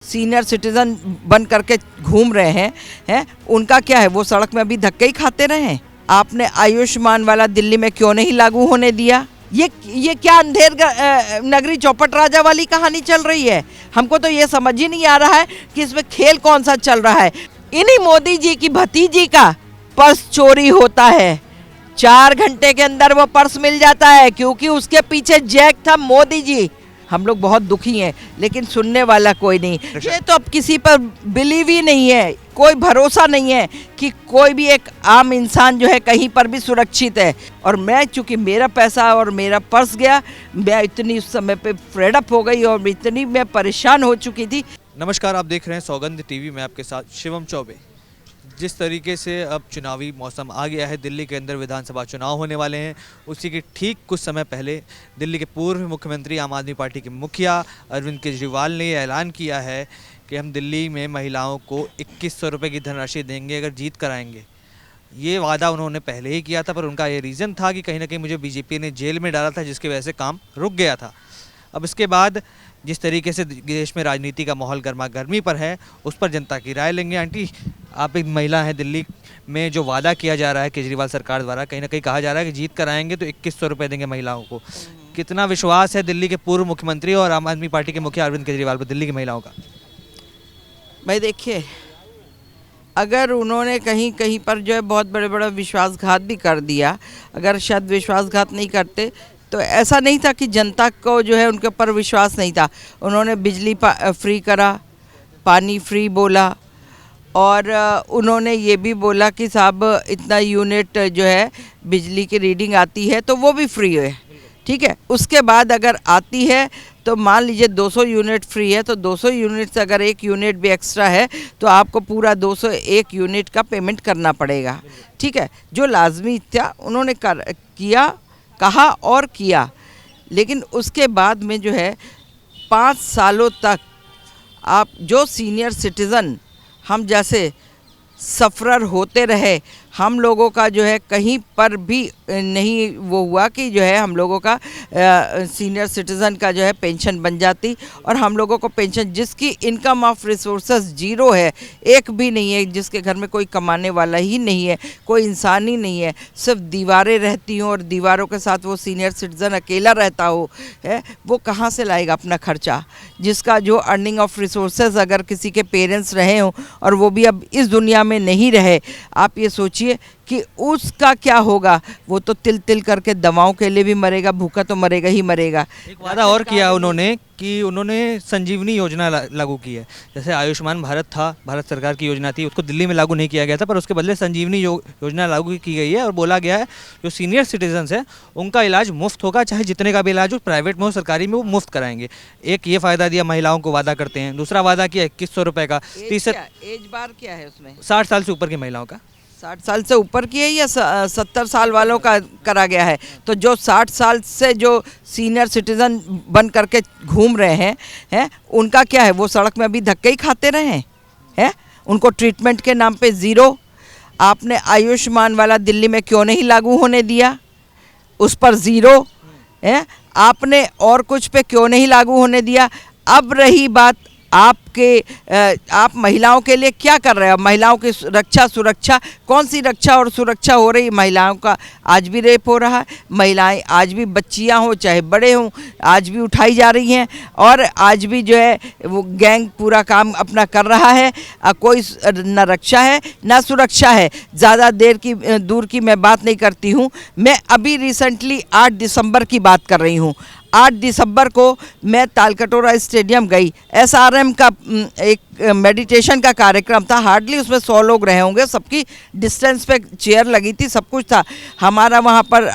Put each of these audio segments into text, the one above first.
Senior citizen बन करके घूम रहे हैं उनका क्या है, वो सड़क में अभी धक्के ही खाते रहे हैं। आपने आयुष्मान वाला दिल्ली में क्यों नहीं लागू होने दिया? ये क्या अंधेर नगरी चौपट राजा वाली कहानी चल रही है? हमको तो ये समझ ही नहीं आ रहा है कि इसमें खेल कौन सा चल रहा है। इन्हीं मोदी जी की भतीजी का पर्स चोरी होता है, 4 घंटे के अंदर वो पर्स मिल जाता है क्योंकि उसके पीछे जैक था मोदी जी। हम लोग बहुत दुखी हैं, लेकिन सुनने वाला कोई नहीं। ये तो अब किसी पर बिलीव ही नहीं है, कोई भरोसा नहीं है कि कोई भी एक आम इंसान जो है कहीं पर भी सुरक्षित है। और मैं चूंकि मेरा पैसा और मेरा पर्स गया, मैं इतनी उस समय पे फ्रेड अप हो गई और इतनी मैं परेशान हो चुकी थी। नमस्कार, आप देख रहे हैं सौगंध टीवी में आपके साथ शिवम चौबे। जिस तरीके से अब चुनावी मौसम आ गया है, दिल्ली के अंदर विधानसभा चुनाव होने वाले हैं, उसी के ठीक कुछ समय पहले दिल्ली के पूर्व मुख्यमंत्री आम आदमी पार्टी के मुखिया अरविंद केजरीवाल ने ऐलान किया है कि हम दिल्ली में महिलाओं को 2100 रुपये की धनराशि देंगे अगर जीत कर आएंगे। ये वादा उन्होंने पहले ही किया था, पर उनका ये रीज़न था कि कहीं ना कहीं मुझे बीजेपी ने जेल में डाला था, जिसकी वजह से काम रुक गया था। अब इसके बाद जिस तरीके से देश में राजनीति का माहौल गर्मा गर्मी पर है, उस पर जनता की राय लेंगे। आंटी, आप एक महिला हैं, दिल्ली में जो वादा किया जा रहा है केजरीवाल सरकार द्वारा, कहीं ना कहीं कहा जा रहा है कि जीत कर आएंगे तो 2100 रुपये देंगे महिलाओं को, कितना विश्वास है दिल्ली के पूर्व मुख्यमंत्री और आम आदमी पार्टी के मुखिया अरविंद केजरीवाल पर दिल्ली की महिलाओं का? भाई देखिए, अगर उन्होंने कहीं कहीं पर जो है बहुत बड़ा विश्वासघात भी कर दिया, अगर शायद विश्वासघात नहीं करते तो ऐसा नहीं था कि जनता को जो है उनके ऊपर विश्वास नहीं था। उन्होंने बिजली फ्री करा, पानी फ्री बोला, और उन्होंने ये भी बोला कि साहब इतना यूनिट जो है बिजली की रीडिंग आती है तो वो भी फ्री है, ठीक है। उसके बाद अगर आती है तो मान लीजिए 200 यूनिट फ्री है, तो 200 यूनिट से अगर 1 यूनिट भी एक्स्ट्रा है तो आपको पूरा 201 यूनिट का पेमेंट करना पड़ेगा, ठीक है। जो लाजमी था उन्होंने कहा और किया। लेकिन उसके बाद में जो है 5 सालों तक आप जो सीनियर सिटीज़न हम जैसे सफ़रर होते रहे, हम लोगों का जो है कहीं पर भी नहीं वो हुआ कि जो है हम लोगों का सीनियर सिटीज़न का जो है पेंशन बन जाती, और हम लोगों को पेंशन जिसकी इनकम ऑफ रिसोर्सेज 0 है, एक भी नहीं है, जिसके घर में कोई कमाने वाला ही नहीं है, कोई इंसान ही नहीं है, सिर्फ दीवारें रहती हों और दीवारों के साथ वो सीनियर सिटीज़न अकेला रहता हो, है वो कहाँ से लाएगा अपना खर्चा? जिसका जो अर्निंग ऑफ रिसोर्सेज अगर किसी के पेरेंट्स रहे हों और वो भी अब इस दुनिया में नहीं रहे, आप ये सोचिए कि उसका क्या होगा। वो तो तिल तिल करके दवाओं के लिए भी मरेगा, भूखा तो मरेगा ही मरेगा। एक वादा और किया उन्होंने कि उन्होंने संजीवनी योजना लागू की है। जैसे आयुष्मान भारत था, भारत सरकार की योजना थी, उसको दिल्ली में लागू नहीं किया गया था, पर उसके बदले संजीवनी योजना लागू की गई है और बोला गया है जो सीनियर सिटीजन्स हैं उनका इलाज मुफ्त होगा, चाहे जितने का भी इलाज हो, प्राइवेट में हो सरकारी में, वो मुफ्त कराएंगे। एक ये फ़ायदा दिया, महिलाओं को वादा करते हैं। दूसरा वादा किया 2100 रुपये का। तीसरा एज बार क्या है उसमें? 60 साल से ऊपर की महिलाओं का। 60 साल से ऊपर की है या 70 साल वालों का करा गया है? तो जो 60 साल से जो सीनियर सिटीज़न बन करके घूम रहे हैं उनका क्या है, वो सड़क में अभी धक्के ही खाते रहे हैं। उनको ट्रीटमेंट के नाम पे 0। आपने आयुष्मान वाला दिल्ली में क्यों नहीं लागू होने दिया? उस पर 0 है। आपने और कुछ पे क्यों नहीं लागू होने दिया? अब रही बात आप महिलाओं के लिए क्या कर रहे हो? महिलाओं की रक्षा सुरक्षा, कौन सी रक्षा और सुरक्षा हो रही? महिलाओं का आज भी रेप हो रहा है, महिलाएं आज भी बच्चियां हों चाहे बड़े हों आज भी उठाई जा रही हैं, और आज भी जो है वो गैंग पूरा काम अपना कर रहा है। कोई न रक्षा है न सुरक्षा है। ज़्यादा दूर की मैं बात नहीं करती हूँ। मैं अभी रिसेंटली 8 दिसंबर की बात कर रही हूँ। 8 दिसंबर को मैं तालकटोरा स्टेडियम गई। SRM का एक मेडिटेशन का कार्यक्रम था, हार्डली उसमें 100 लोग रहे होंगे, सबकी डिस्टेंस पे चेयर लगी थी, सब कुछ था। हमारा वहाँ पर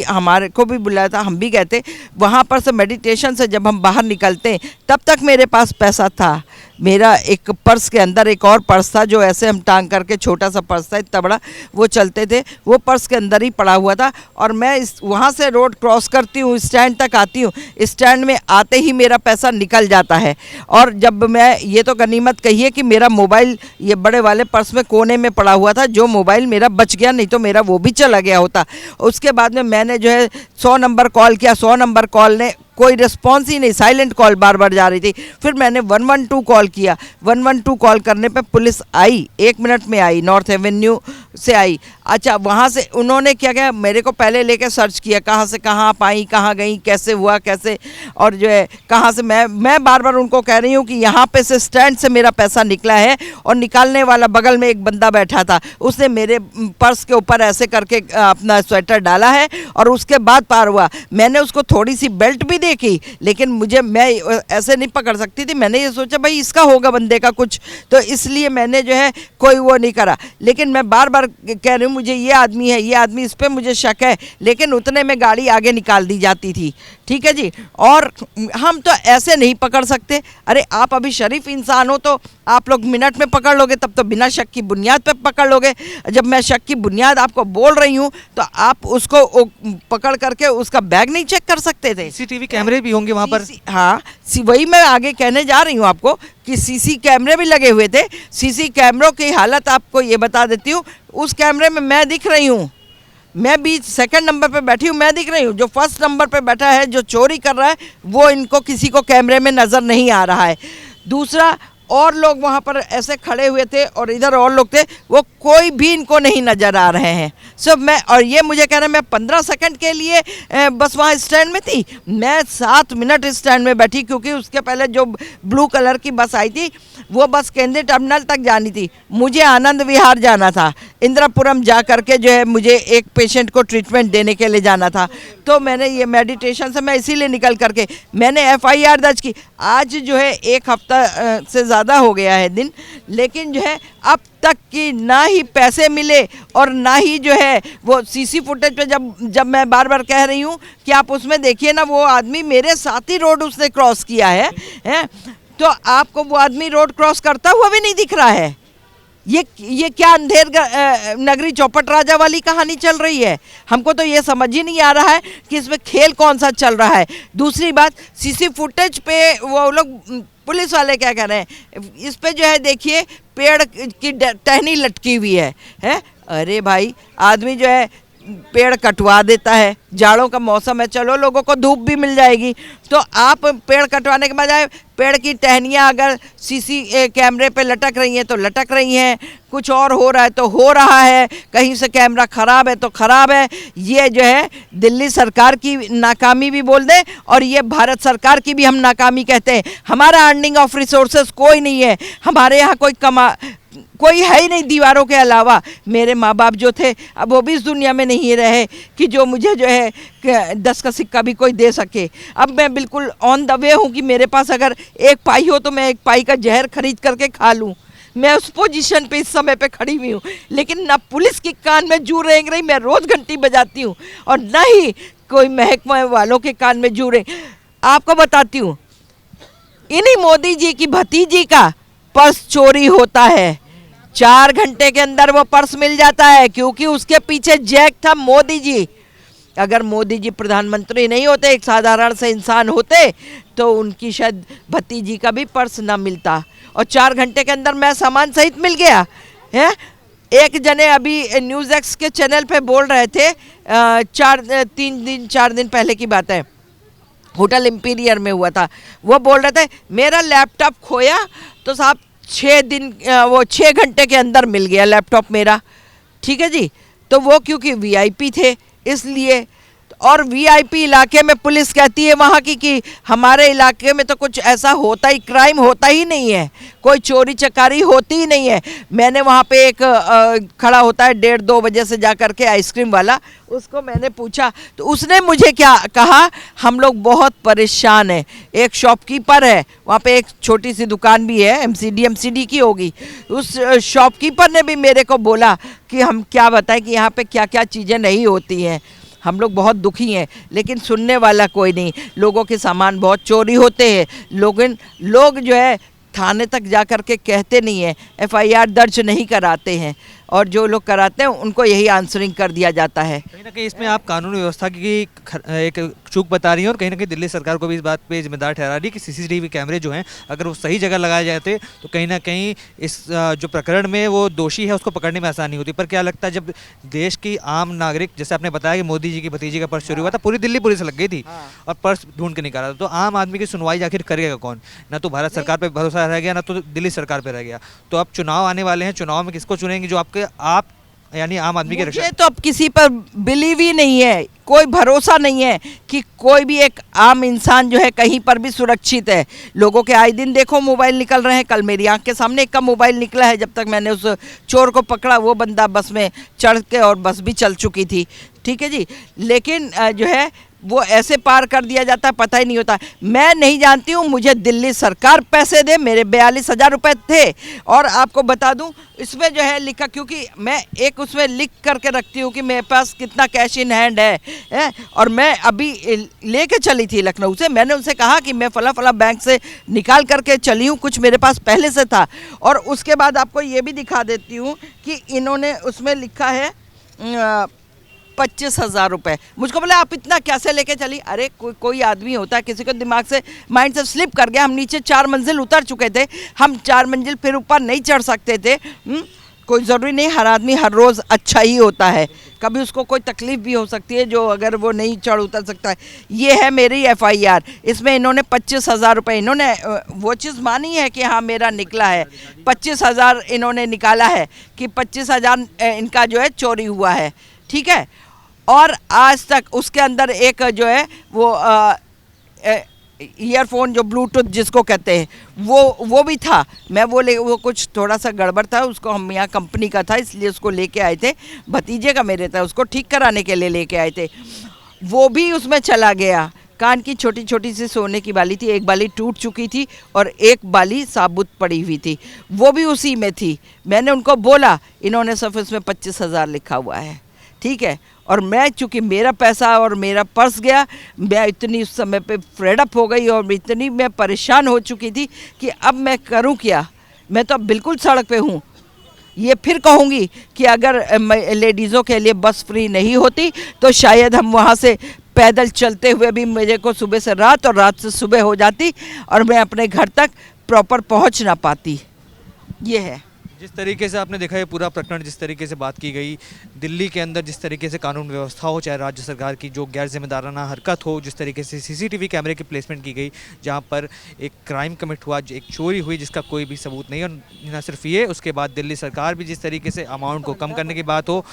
हमारे को भी बुलाया था, हम भी गए थे। वहाँ पर से मेडिटेशन से जब हम बाहर निकलते तब तक मेरे पास पैसा था। मेरा एक पर्स के अंदर एक और पर्स था जो ऐसे हम टांग करके, छोटा सा पर्स था, इतना बड़ा, वो चलते थे, वो पर्स के अंदर ही पड़ा हुआ था। और मैं वहाँ से रोड क्रॉस करती हूँ, स्टैंड तक आती हूँ, स्टैंड में आते ही मेरा पैसा निकल जाता है। और जब मैं, ये तो गनीमत कहिए कि मेरा मोबाइल ये बड़े वाले पर्स में कोने में पड़ा हुआ था, जो मोबाइल मेरा बच गया, नहीं तो मेरा वो भी चला गया होता। उसके बाद में मैंने जो है 100 नंबर कॉल किया, 100 नंबर कोई रिस्पॉन्स ही नहीं, साइलेंट कॉल बार बार जा रही थी। फिर मैंने 112 कॉल किया, 112 कॉल करने पे पुलिस आई, 1 मिनट में आई, नॉर्थ एवेन्यू से आई। अच्छा, वहाँ से उन्होंने क्या किया, मेरे को पहले लेके सर्च किया, कहाँ से कहाँ आप आई, कहाँ गई, कैसे हुआ, कैसे, और जो है कहाँ से। मैं बार बार उनको कह रही हूँ कि यहाँ पे से स्टैंड से मेरा पैसा निकला है, और निकालने वाला बगल में एक बंदा बैठा था, उसने मेरे पर्स के ऊपर ऐसे करके अपना स्वेटर डाला है और उसके बाद पार हुआ। मैंने उसको थोड़ी सी बेल्ट भी देखी, लेकिन मैं ऐसे नहीं पकड़ सकती थी। मैंने ये सोचा भाई इसका होगा बंदे का कुछ, तो इसलिए मैंने जो है कोई वो नहीं करा। लेकिन मैं बार बार कह रही हूँ मुझे ये आदमी है, ये आदमी, इस पर मुझे शक है, लेकिन उतने में गाड़ी आगे निकाल दी जाती थी। ठीक है जी, और हम तो ऐसे नहीं पकड़ सकते। अरे आप अभी शरीफ इंसान हो तो आप लोग मिनट में पकड़ लोगे, तब तो बिना शक की बुनियाद पे पकड़ लोगे। जब मैं शक की बुनियाद आपको बोल रही हूँ तो आप उसको पकड़ करके उसका बैग नहीं चेक कर सकते थे? सीसीटीवी कैमरे भी होंगे वहाँ पर। हाँ, वही मैं आगे कहने जा रही हूँ आपको कि सीसी कैमरे भी लगे हुए थे। सीसी कैमरों की हालत आपको ये बता देती हूँ, उस कैमरे में मैं दिख रही हूँ, मैं भी सेकंड नंबर पे बैठी हूँ, मैं दिख रही हूँ। जो फर्स्ट नंबर पे बैठा है, जो चोरी कर रहा है, वो इनको किसी को कैमरे में नज़र नहीं आ रहा है। दूसरा, और लोग वहाँ पर ऐसे खड़े हुए थे और इधर और लोग थे, वो कोई भी इनको नहीं नज़र आ रहे हैं सब। मैं, और ये मुझे कह रहे हैं मैं 15 सेकंड के लिए बस वहाँ स्टैंड में थी, मैं 7 मिनट स्टैंड में बैठी, क्योंकि उसके पहले जो ब्लू कलर की बस आई थी वो बस केंद्रीय टर्मिनल तक जानी थी। मुझे आनंद विहार जाना था, इंदिरापुरम जा करके जो है मुझे एक पेशेंट को ट्रीटमेंट देने के लिए जाना था। तो मैंने ये मेडिटेशन से मैं इसीलिए निकल करके मैंने FIR दर्ज की। आज जो है 1 हफ्ता से ज़्यादा हो गया है दिन, लेकिन जो है अब तक कि ना ही पैसे मिले और ना ही जो है वो सीसी फुटेज पे जब मैं बार बार कह रही हूँ कि आप उसमें देखिए ना, वो आदमी मेरे साथ ही रोड उसने क्रॉस किया है, तो आपको वो आदमी रोड क्रॉस करता हुआ भी नहीं दिख रहा है। ये क्या अंधेर नगरी चौपट राजा वाली कहानी चल रही है? हमको तो ये समझ ही नहीं आ रहा है कि इसमें खेल कौन सा चल रहा है। दूसरी बात, सीसी फुटेज पे वो लोग पुलिस वाले क्या कह रहे हैं, इस पे जो है देखिए पेड़ की टहनी लटकी हुई है। अरे भाई, आदमी जो है पेड़ कटवा देता है, जाड़ों का मौसम है, चलो लोगों को धूप भी मिल जाएगी, तो आप पेड़ कटवाने के बजाय पेड़ की टहनियाँ अगर सीसी कैमरे पे लटक रही हैं तो लटक रही हैं, कुछ और हो रहा है तो हो रहा है, कहीं से कैमरा ख़राब है तो ख़राब है। ये जो है दिल्ली सरकार की नाकामी भी बोल दें और ये भारत सरकार की भी हम नाकामी कहते हैं। हमारा अर्निंग ऑफ रिसोर्सेज कोई नहीं है, हमारे यहाँ कोई है ही नहीं दीवारों के अलावा। मेरे माँ बाप जो थे अब वो भी इस दुनिया में नहीं रहे कि जो मुझे जो है 10 का सिक्का भी कोई दे सके। अब मैं बिल्कुल ऑन द वे हूँ कि मेरे पास अगर 1 पाई हो तो मैं 1 पाई का जहर खरीद करके खा लूँ। मैं उस पोजीशन पे इस समय पे खड़ी हुई हूँ, लेकिन ना पुलिस के कान में जू रेंग रही, मैं रोज़ घंटी बजाती हूँ, और ना ही कोई महकमा वालों के कान में जू रेंग। आपको बताती हूँ, इन्हीं मोदी जी की भतीजी का पर्स चोरी होता है, 4 घंटे के अंदर वो पर्स मिल जाता है, क्योंकि उसके पीछे जैक था मोदी जी। अगर मोदी जी प्रधानमंत्री नहीं होते, एक साधारण से इंसान होते, तो उनकी शायद भतीजी का भी पर्स ना मिलता। और 4 घंटे के अंदर मैं सामान सहित मिल गया है। एक जने अभी न्यूज़ एक्स के चैनल पे बोल रहे थे, 4 दिन पहले की बात है, होटल इम्पीरियर में हुआ था। वो बोल रहे थे मेरा लैपटॉप खोया तो साहब 6 घंटे के अंदर मिल गया लैपटॉप मेरा। ठीक है जी, तो वो क्योंकि VIP थे इसलिए। और VIP इलाके में पुलिस कहती है वहाँ की कि हमारे इलाके में तो कुछ ऐसा होता ही, क्राइम होता ही नहीं है, कोई चोरी चकारी होती ही नहीं है। मैंने वहाँ पे एक खड़ा होता है 1:30-2 बजे से जा कर के आइसक्रीम वाला, उसको मैंने पूछा तो उसने मुझे क्या कहा, हम लोग बहुत परेशान हैं। एक शॉपकीपर है वहाँ पे, एक छोटी सी दुकान भी है, MCD की होगी, उस शॉपकीपर ने भी मेरे को बोला कि हम क्या बताएं कि यहाँ पे क्या क्या चीज़ें नहीं होती हैं, हम लोग बहुत दुखी हैं। लेकिन सुनने वाला कोई नहीं, लोगों के सामान बहुत चोरी होते हैं, लोग जो है थाने तक जा कर के कहते नहीं हैं, FIR दर्ज नहीं कराते हैं। और जो लोग कराते हैं उनको यही आंसरिंग कर दिया जाता है। कहीं ना कहीं इसमें आप कानून व्यवस्था की एक चूक बता रही हैं और कहीं ना कहीं दिल्ली सरकार को भी इस बात पे जिम्मेदार ठहरा रही है कि सीसीटीवी कैमरे जो हैं अगर वो सही जगह लगाए जाते तो कहीं ना कहीं इस जो प्रकरण में वो दोषी है उसको पकड़ने में आसानी होती। पर क्या लगता है जब देश की आम नागरिक, जैसे आपने बताया कि मोदी जी की भतीजी का पर्स चोरी हुआ था, पूरी दिल्ली पुलिस लग गई थी और पर्स ढूंढ के निकाला था, तो आम आदमी की सुनवाई आखिर करेगा कौन? ना तो भारत सरकार पे भरोसा रह गया, ना तो दिल्ली सरकार पे रह गया। तो अब चुनाव आने वाले हैं, चुनाव में किसको चुनेंगे जो आप यानी आम आदमी के रक्षा? मुझे तो अब किसी पर बिलीव ही नहीं है, कोई भरोसा नहीं है कि कोई भी एक आम इंसान जो है कहीं पर भी सुरक्षित है। लोगों के आए दिन देखो मोबाइल निकल रहे हैं। कल मेरी आंख के सामने एक का मोबाइल निकला है। जब तक मैंने उस चोर को पकड़ा वो बंदा बस में चढ़ के और बस भी चल चुकी थी। ठीक है जी, लेकिन जो है वो ऐसे पार कर दिया जाता है, पता ही नहीं होता। मैं नहीं जानती हूँ, मुझे दिल्ली सरकार पैसे दे, मेरे 42,000 रुपये थे। और आपको बता दूँ इसमें जो है लिखा, क्योंकि मैं एक उसमें लिख करके रखती हूँ कि मेरे पास कितना कैश इन हैंड है। और मैं अभी लेके चली थी लखनऊ से, मैंने उनसे कहा कि मैं फला फला बैंक से निकाल करके चली हूँ, कुछ मेरे पास पहले से था। और उसके बाद आपको ये भी दिखा देती हूँ कि इन्होंने उसमें लिखा है 25,000 रुपये। मुझको बोले आप इतना कैसे लेके चली? अरे कोई आदमी होता है, किसी को दिमाग से माइंड से स्लिप कर गया। हम नीचे 4 मंजिल उतर चुके थे, हम 4 मंजिल फिर ऊपर नहीं चढ़ सकते थे। कोई ज़रूरी नहीं हर आदमी हर रोज़ अच्छा ही होता है, कभी उसको कोई तकलीफ़ भी हो सकती है जो अगर वो नहीं चढ़ उतर सकता है। ये है मेरी FIR, इसमें इन्होंने 25,000 रुपये इन्होंने वो चीज़ मानी है कि हाँ मेरा निकला है। 25,000 इन्होंने निकाला है कि 25,000 इनका जो है चोरी हुआ है। ठीक है, और आज तक उसके अंदर एक जो है वो ईयरफोन जो ब्लूटूथ जिसको कहते हैं वो भी था। मैं वो कुछ थोड़ा सा गड़बड़ था, उसको हम यहाँ कंपनी का था इसलिए उसको लेके आए थे, भतीजे का मेरे था, उसको ठीक कराने के लिए लेके आए थे। वो भी उसमें चला गया। कान की छोटी छोटी सी सोने की बाली थी, एक बाली टूट चुकी थी और एक बाली साबुत पड़ी हुई थी, वो भी उसी में थी। मैंने उनको बोला, इन्होंने सिर्फ इसमें 25,000 लिखा हुआ है। ठीक है, और मैं चूँकि मेरा पैसा और मेरा पर्स गया, मैं इतनी उस समय पे फ्रेड अप हो गई और इतनी मैं परेशान हो चुकी थी कि अब मैं करूं क्या। मैं तो अब बिल्कुल सड़क पे हूं। ये फिर कहूँगी कि अगर लेडीज़ों के लिए बस फ्री नहीं होती तो शायद हम वहाँ से पैदल चलते हुए भी मेरे को सुबह से रात और रात से सुबह हो जाती और मैं अपने घर तक प्रॉपर पहुँच ना पाती। ये है। जिस तरीके से आपने देखा ये पूरा प्रकरण, जिस तरीके से बात की गई, दिल्ली के अंदर जिस तरीके से कानून व्यवस्था हो, चाहे राज्य सरकार की जो गैर जिम्मेदाराना हरकत हो, जिस तरीके से सीसीटीवी कैमरे की प्लेसमेंट की गई जहां पर एक क्राइम कमिट हुआ, एक चोरी हुई जिसका कोई भी सबूत नहीं, और न सिर्फ ये, उसके बाद दिल्ली सरकार भी जिस तरीके से अमाउंट को कम करने की बात हो,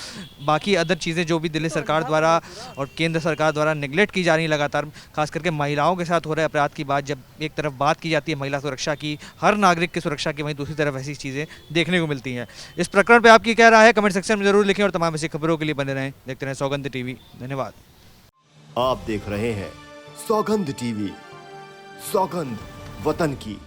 बाकी अदर चीज़ें जो भी दिल्ली सरकार द्वारा और केंद्र सरकार द्वारा निगलेक्ट की जा रही लगातार, खास करके महिलाओं के साथ हो रहे अपराध की बात, जब एक तरफ बात की जाती है महिला सुरक्षा की, हर नागरिक की सुरक्षा की, वहीं दूसरी तरफ ऐसी चीज़ें देखने को मिलती हैं। इस प्रकरण पे आपकी क्या राय है कमेंट सेक्शन में जरूर लिखें और तमाम ऐसी खबरों के लिए बने रहें। देखते रहें सौगंध टीवी। धन्यवाद। आप देख रहे हैं सौगंध टीवी, सौगंध वतन की।